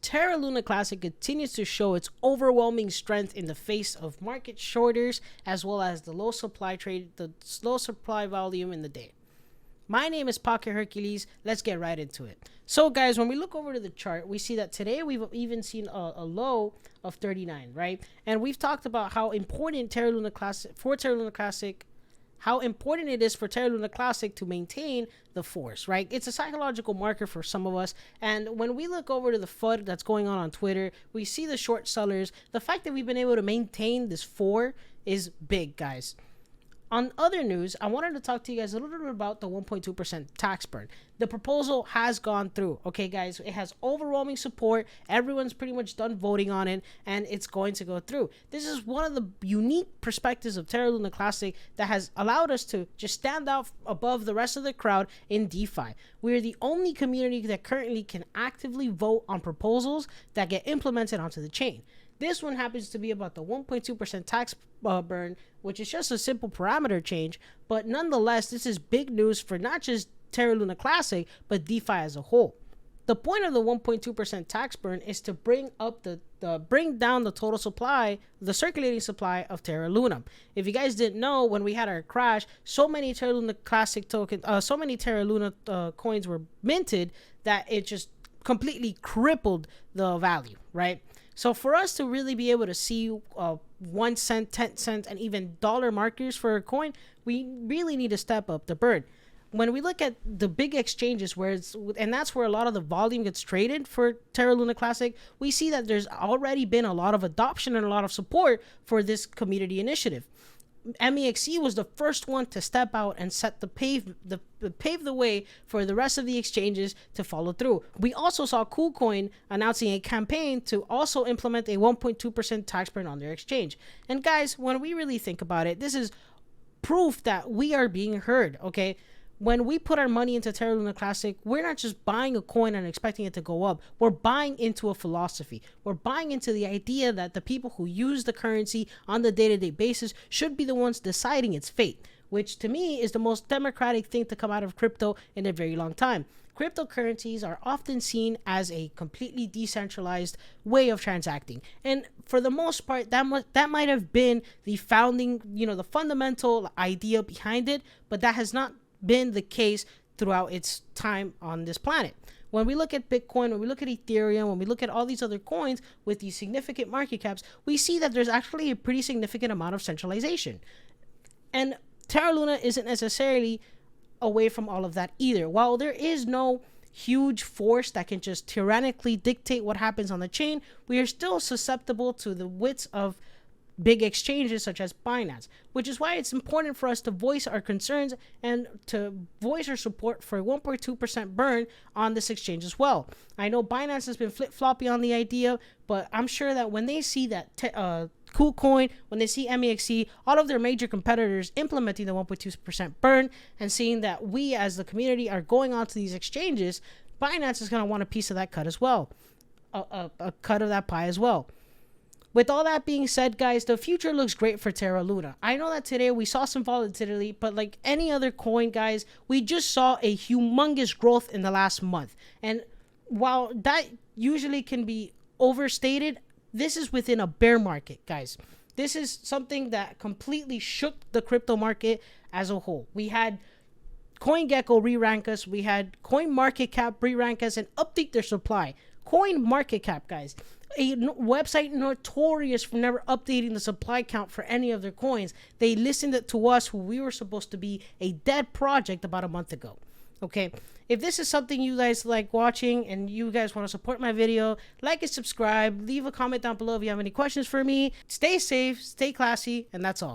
Terra Luna Classic continues to show its overwhelming strength in the face of market shorters, as well as the slow supply volume in the day. My name is Pocket Hercules. Let's get right into it. So guys, when we look over to the chart, we see that today we've even seen a low of 39, right? And we've talked about how important Terra Luna Classic, how important it is for Terra Luna Classic to maintain the force, right? It's a psychological marker for some of us. And when we look over to the FUD that's going on Twitter, we see the short sellers. The fact that we've been able to maintain this 4 is big, guys. On other news, I wanted to talk to you guys a little bit about the 1.2% tax burn. The proposal has gone through. Okay, guys, it has overwhelming support. Everyone's pretty much done voting on it, and it's going to go through. This is one of the unique perspectives of Terra Luna Classic that has allowed us to just stand out above the rest of the crowd in DeFi. We are the only community that currently can actively vote on proposals that get implemented onto the chain. This one happens to be about the 1.2% tax burn, which is just a simple parameter change. But nonetheless, this is big news for not just Terra Luna Classic, but DeFi as a whole. The point of the 1.2% tax burn is to bring down the total supply, the circulating supply of Terra Luna. If you guys didn't know, when we had our crash, so many Terra Luna Classic so many Terra Luna coins were minted that it just completely crippled the value, right? So for us to really be able to see 1 cent, 10 cents, and even dollar markers for a coin, we really need to step up the burn. When we look at the big exchanges and that's where a lot of the volume gets traded for Terra Luna Classic, we see that there's already been a lot of adoption and a lot of support for this community initiative. MEXC was the first one to step out and set pave the way for the rest of the exchanges to follow through. We also saw KuCoin announcing a campaign to also implement a 1.2% tax burn on their exchange. And guys, when we really think about it, this is proof that we are being heard, okay? When we put our money into Terra Luna Classic, we're not just buying a coin and expecting it to go up. We're buying into a philosophy. We're buying into the idea that the people who use the currency on the day-to-day basis should be the ones deciding its fate, which to me is the most democratic thing to come out of crypto in a very long time. Cryptocurrencies are often seen as a completely decentralized way of transacting. And for the most part, that might have been the founding, the fundamental idea behind it, but that has not been the case throughout its time on this planet. When we look at Bitcoin, when we look at Ethereum, when we look at all these other coins with these significant market caps, we see that there's actually a pretty significant amount of centralization. And Terra Luna isn't necessarily away from all of that either. While there is no huge force that can just tyrannically dictate what happens on the chain, we are still susceptible to the wits of big exchanges such as Binance, which is why it's important for us to voice our concerns and to voice our support for a 1.2% burn on this exchange as well. I know Binance has been flip-floppy on the idea, but I'm sure that when they see that KuCoin, when they see MEXC, all of their major competitors implementing the 1.2% burn and seeing that we as the community are going onto these exchanges, Binance is going to want a piece of that cut as well, a cut of that pie as well. With all that being said, guys, the future looks great for Terra Luna. I know that today we saw some volatility, but like any other coin, guys, we just saw a humongous growth in the last month. And while that usually can be overstated, this is within a bear market, guys. This is something that completely shook the crypto market as a whole. We had CoinGecko re-rank us. We had CoinMarketCap re-rank us and update their supply. CoinMarketCap, guys, a website notorious for never updating the supply count for any of their coins. They listened to us, who we were supposed to be a dead project about a month ago. Okay, if this is something you guys like watching and you guys want to support my video, like and subscribe, leave a comment down below if you have any questions for me. Stay safe, stay classy, and that's all.